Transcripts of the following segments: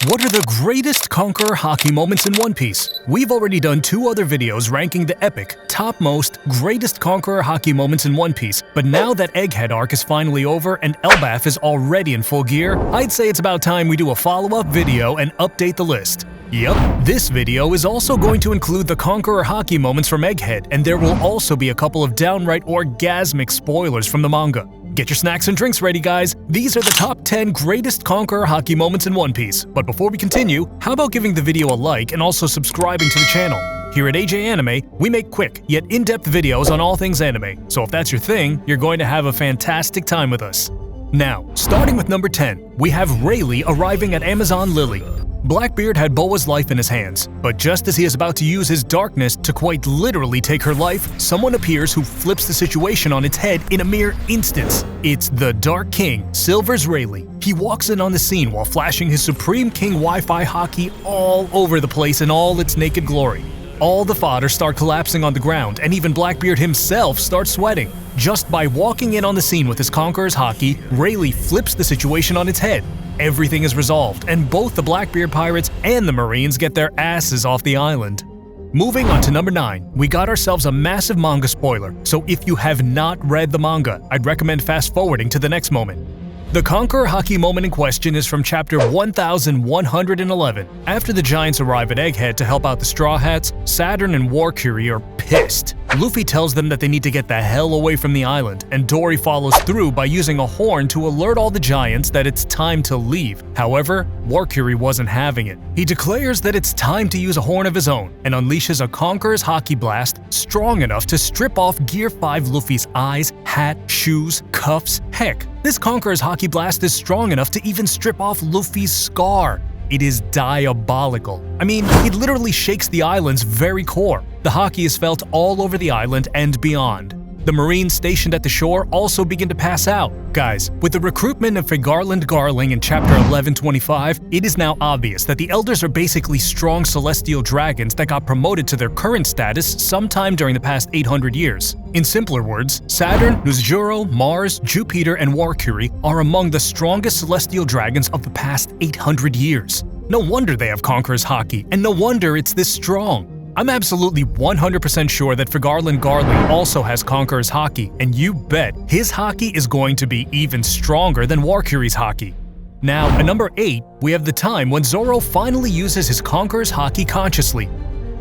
What are the greatest Conqueror Haki moments in One Piece? We've already done 2 other videos ranking the epic, topmost, greatest Conqueror Haki moments in One Piece, but now that Egghead arc is finally over and Elbaf is already in full gear, I'd say it's about time we do a follow-up video and update the list. Yup, this video is also going to include the Conqueror Haki moments from Egghead, and there will also be a couple of downright orgasmic spoilers from the manga. Get your snacks and drinks ready, guys! These are the top 10 greatest Conqueror Haki moments in One Piece. But before we continue, how about giving the video a like and also subscribing to the channel? Here at AJ Anime, we make quick yet in-depth videos on all things anime, so if that's your thing, you're going to have a fantastic time with us. Now, starting with number 10, we have Rayleigh arriving at Amazon Lily. Blackbeard had Boa's life in his hands, but just as he is about to use his darkness to quite literally take her life, someone appears who flips the situation on its head in a mere instance. It's the Dark King, Silver's Rayleigh. He walks in on the scene while flashing his Supreme King Wi-Fi Haki all over the place in all its naked glory. All the fodder start collapsing on the ground, and even Blackbeard himself starts sweating. Just by walking in on the scene with his Conqueror's Haki, Rayleigh flips the situation on its head. Everything is resolved, and both the Blackbeard pirates and the Marines get their asses off the island. Moving on to number 9, we got ourselves a massive manga spoiler, so if you have not read the manga, I'd recommend fast-forwarding to the next moment. The Conqueror Haki moment in question is from chapter 1111. After the Giants arrive at Egghead to help out the Straw Hats, Saturn and Warcury are pissed. Luffy tells them that they need to get the hell away from the island, and Dory follows through by using a horn to alert all the Giants that it's time to leave. However, Warcury wasn't having it. He declares that it's time to use a horn of his own, and unleashes a Conqueror's Haki blast strong enough to strip off Gear 5 Luffy's eyes, hat, shoes, cuffs, heck. This Conqueror's Haki blast is strong enough to even strip off Luffy's scar. It is diabolical. I mean, it literally shakes the island's very core. The Haki is felt all over the island and beyond. The Marines stationed at the shore also begin to pass out. Guys, with the recruitment of Garland Garling in chapter 1125, it is now obvious that the Elders are basically strong celestial dragons that got promoted to their current status sometime during the past 800 years. In simpler words, Saturn, Nuzjuro, Mars, Jupiter, and Warcury are among the strongest celestial dragons of the past 800 years. No wonder they have Conqueror's Haki, and no wonder it's this strong. I'm absolutely 100% sure that Garland Garling also has Conqueror's Haki, and you bet his Haki is going to be even stronger than Warcury's Haki. Now, at number 8, we have the time when Zoro finally uses his Conqueror's Haki consciously.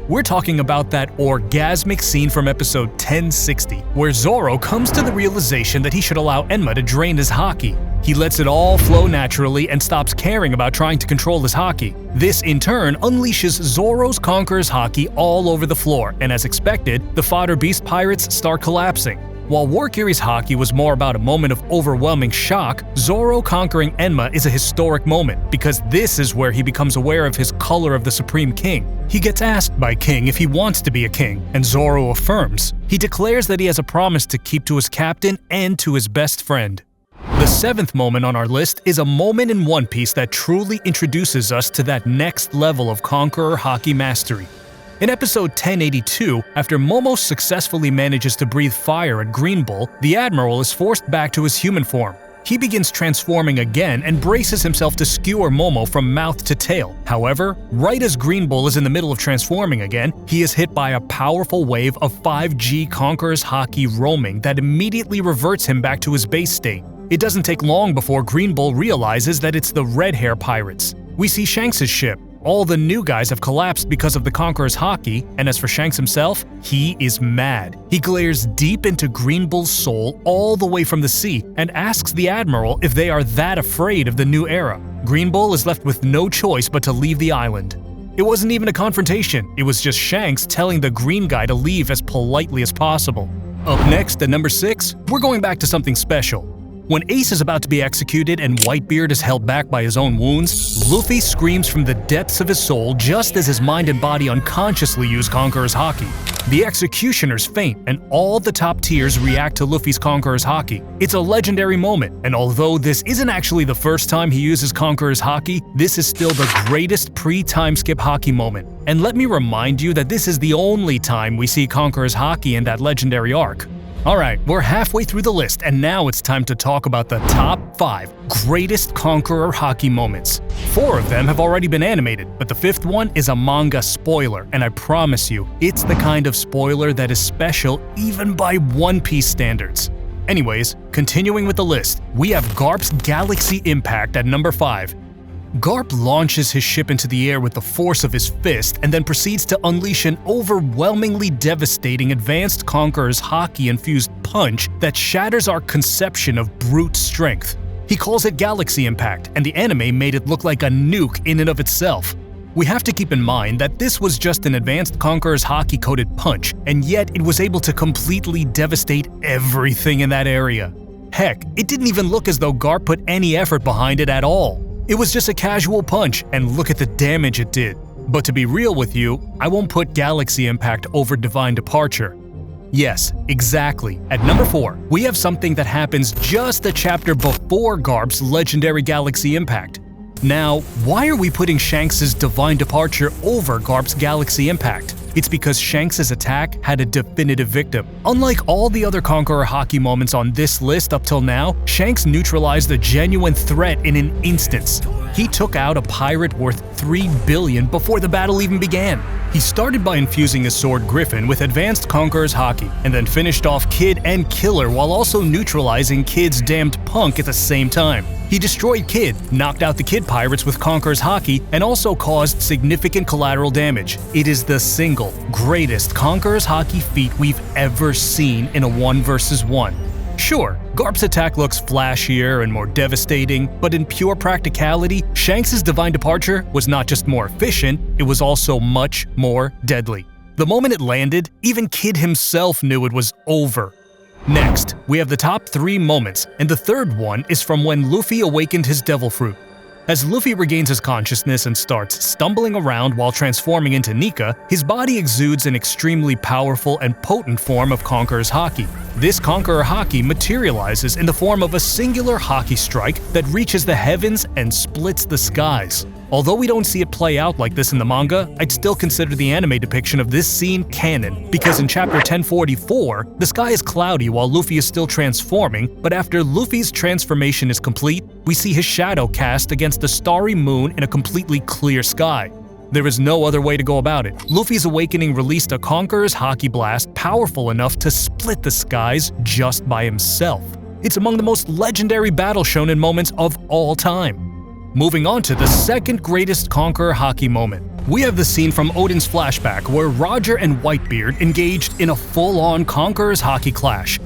We're talking about that orgasmic scene from episode 1060, where Zoro comes to the realization that he should allow Enma to drain his Haki. He lets it all flow naturally and stops caring about trying to control his Haki. This, in turn, unleashes Zoro's Conqueror's Haki all over the floor, and as expected, the Fodder Beast pirates start collapsing. While Warcury's Haki was more about a moment of overwhelming shock, Zoro conquering Enma is a historic moment, because this is where he becomes aware of his color of the Supreme King. He gets asked by King if he wants to be a king, and Zoro affirms. He declares that he has a promise to keep to his captain and to his best friend. The 7th moment on our list is a moment in One Piece that truly introduces us to that next level of Conqueror Haki mastery. In episode 1082, after Momo successfully manages to breathe fire at Green Bull, the Admiral is forced back to his human form. He begins transforming again and braces himself to skewer Momo from mouth to tail. However, right as Green Bull is in the middle of transforming again, he is hit by a powerful wave of 5G Conqueror's Haki roaming that immediately reverts him back to his base state. It doesn't take long before Green Bull realizes that it's the Red Hair Pirates. We see Shanks' ship. All the new guys have collapsed because of the Conqueror's Haki, and as for Shanks himself, he is mad. He glares deep into Green Bull's soul all the way from the sea and asks the Admiral if they are that afraid of the new era. Green Bull is left with no choice but to leave the island. It wasn't even a confrontation, it was just Shanks telling the green guy to leave as politely as possible. Up next, at number 6, we're going back to something special. When Ace is about to be executed and Whitebeard is held back by his own wounds, Luffy screams from the depths of his soul just as his mind and body unconsciously use Conqueror's Haki. The executioners faint, and all the top tiers react to Luffy's Conqueror's Haki. It's a legendary moment, and although this isn't actually the first time he uses Conqueror's Haki, this is still the greatest pre-time skip Haki moment. And let me remind you that this is the only time we see Conqueror's Haki in that legendary arc. Alright, we're halfway through the list, and now it's time to talk about the top 5 greatest Conqueror Haki moments. 4 of them have already been animated, but the 5th one is a manga spoiler, and I promise you, it's the kind of spoiler that is special even by One Piece standards. Anyways, continuing with the list, we have Garp's Galaxy Impact at number 5. Garp launches his ship into the air with the force of his fist and then proceeds to unleash an overwhelmingly devastating Advanced Conqueror's Haki-infused punch that shatters our conception of brute strength. He calls it Galaxy Impact, and the anime made it look like a nuke in and of itself. We have to keep in mind that this was just an Advanced Conqueror's Haki-coated punch, and yet it was able to completely devastate everything in that area. Heck, it didn't even look as though Garp put any effort behind it at all. It was just a casual punch, and look at the damage it did. But to be real with you, I won't put Galaxy Impact over Divine Departure. Yes, exactly. At number 4, we have something that happens just a chapter before Garp's legendary Galaxy Impact. Now, why are we putting Shanks' Divine Departure over Garp's Galaxy Impact? It's because Shanks' attack had a definitive victim. Unlike all the other Conqueror Haki moments on this list up till now, Shanks neutralized a genuine threat in an instance. He took out a pirate worth $3 billion before the battle even began. He started by infusing his sword Griffin with Advanced Conqueror's Haki, and then finished off Kid and Killer while also neutralizing Kid's damned punk at the same time. He destroyed Kid, knocked out the Kid pirates with Conqueror's Haki, and also caused significant collateral damage. It is the single greatest Conqueror's Haki feat we've ever seen in a 1 vs 1. Sure, Garp's attack looks flashier and more devastating, but in pure practicality, Shanks' Divine Departure was not just more efficient, it was also much more deadly. The moment it landed, even Kid himself knew it was over. Next, we have the top 3 moments, and the third one is from when Luffy awakened his Devil Fruit. As Luffy regains his consciousness and starts stumbling around while transforming into Nika, his body exudes an extremely powerful and potent form of Conqueror's Haki. This Conqueror Haki materializes in the form of a singular Haki strike that reaches the heavens and splits the skies. Although we don't see it play out like this in the manga, I'd still consider the anime depiction of this scene canon, because in chapter 1044, the sky is cloudy while Luffy is still transforming, but after Luffy's transformation is complete, we see his shadow cast against the starry moon in a completely clear sky. There is no other way to go about it. Luffy's awakening released a Conqueror's Haki blast powerful enough to split the skies just by himself. It's among the most legendary battle shonen moments of all time. Moving on to the second greatest Conqueror Haki moment. We have the scene from Oden's flashback where Roger and Whitebeard engaged in a full-on Conqueror's Haki clash.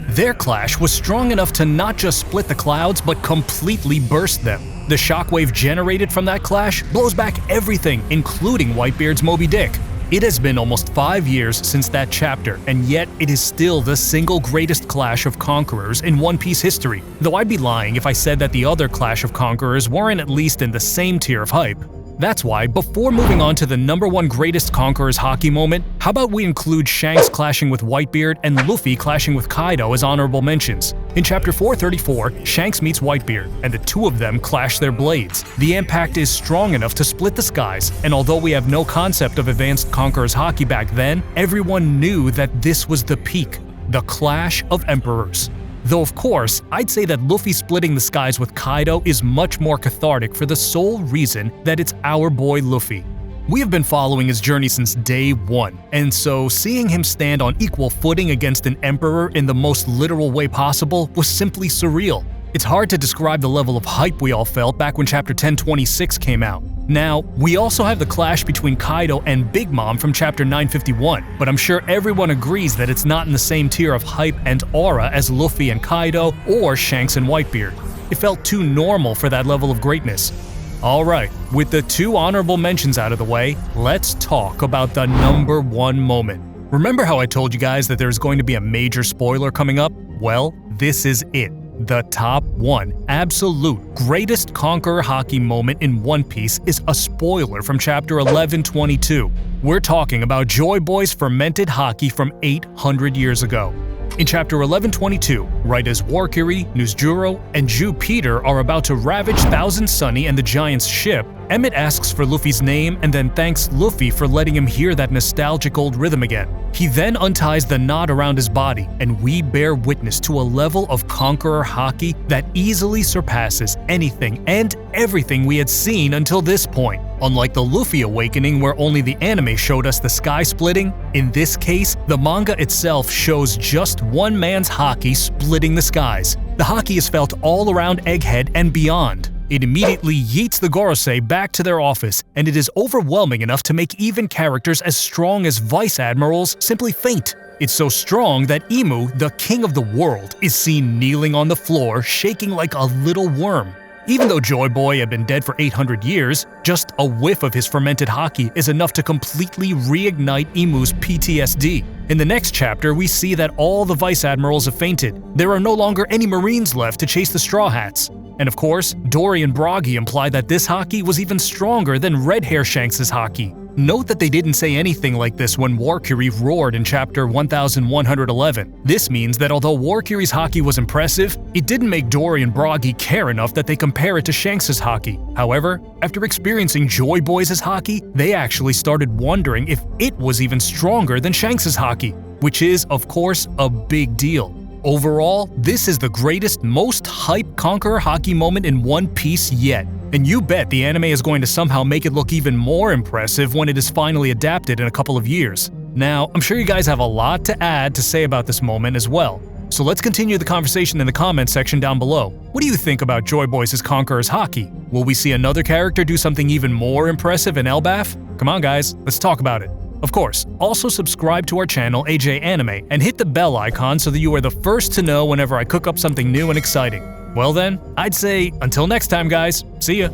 Their clash was strong enough to not just split the clouds, but completely burst them. The shockwave generated from that clash blows back everything, including Whitebeard's Moby Dick. It has been almost 5 years since that chapter, and yet it is still the single greatest clash of conquerors in One Piece history, though I'd be lying if I said that the other Clash of Conquerors weren't at least in the same tier of hype. That's why, before moving on to the number 1 greatest Conqueror's Haki moment, how about we include Shanks clashing with Whitebeard and Luffy clashing with Kaido as honorable mentions. In chapter 434, Shanks meets Whitebeard, and the two of them clash their blades. The impact is strong enough to split the skies, and although we have no concept of Advanced Conqueror's Haki back then, everyone knew that this was the peak, the Clash of Emperors. Though of course, I'd say that Luffy splitting the skies with Kaido is much more cathartic for the sole reason that it's our boy Luffy. We have been following his journey since day 1, and so seeing him stand on equal footing against an emperor in the most literal way possible was simply surreal. It's hard to describe the level of hype we all felt back when chapter 1026 came out. Now, we also have the clash between Kaido and Big Mom from chapter 951, but I'm sure everyone agrees that it's not in the same tier of hype and aura as Luffy and Kaido or Shanks and Whitebeard. It felt too normal for that level of greatness. Alright, with the 2 honorable mentions out of the way, let's talk about the number 1 moment. Remember how I told you guys that there's going to be a major spoiler coming up? Well, this is it. The top 1 absolute greatest Conqueror Haki moment in One Piece is a spoiler from chapter 1122. We're talking about Joy Boy's fermented Haki from 800 years ago. In chapter 1122, right as Warkiri, Nuzjuro, and Jew Peter are about to ravage Thousand Sunny and the Giant's ship, Emmett asks for Luffy's name and then thanks Luffy for letting him hear that nostalgic old rhythm again. He then unties the knot around his body, and we bear witness to a level of Conqueror Haki that easily surpasses anything and everything we had seen until this point. Unlike the Luffy awakening where only the anime showed us the sky splitting, in this case, the manga itself shows just one man's Haki splitting the skies. The Haki is felt all around Egghead and beyond. It immediately yeets the Gorosei back to their office, and it is overwhelming enough to make even characters as strong as Vice Admirals simply faint. It's so strong that Imu, the king of the world, is seen kneeling on the floor, shaking like a little worm. Even though Joy Boy had been dead for 800 years, just a whiff of his fermented Haki is enough to completely reignite Imu's PTSD. In the next chapter, we see that all the Vice Admirals have fainted. There are no longer any Marines left to chase the Straw Hats. And of course, Dory and Bragi imply that this Haki was even stronger than Red Hair Shanks' Haki. Note that they didn't say anything like this when Warcury roared in chapter 1111. This means that although Warcury's Haki was impressive, it didn't make Dory and Bragi care enough that they compare it to Shanks' Haki. However, after experiencing Joy Boy's Haki, they actually started wondering if it was even stronger than Shanks' Haki, which is, of course, a big deal. Overall, this is the greatest, most hype Conqueror Haki moment in One Piece yet. And you bet the anime is going to somehow make it look even more impressive when it is finally adapted in a couple of years. Now, I'm sure you guys have a lot to add to say about this moment as well. So let's continue the conversation in the comments section down below. What do you think about Joy Boy's Conqueror's Haki? Will we see another character do something even more impressive in Elbaf? Come on guys, let's talk about it. Of course, also subscribe to our channel AJ Anime and hit the bell icon so that you are the first to know whenever I cook up something new and exciting. Well then, I'd say until next time guys, see ya!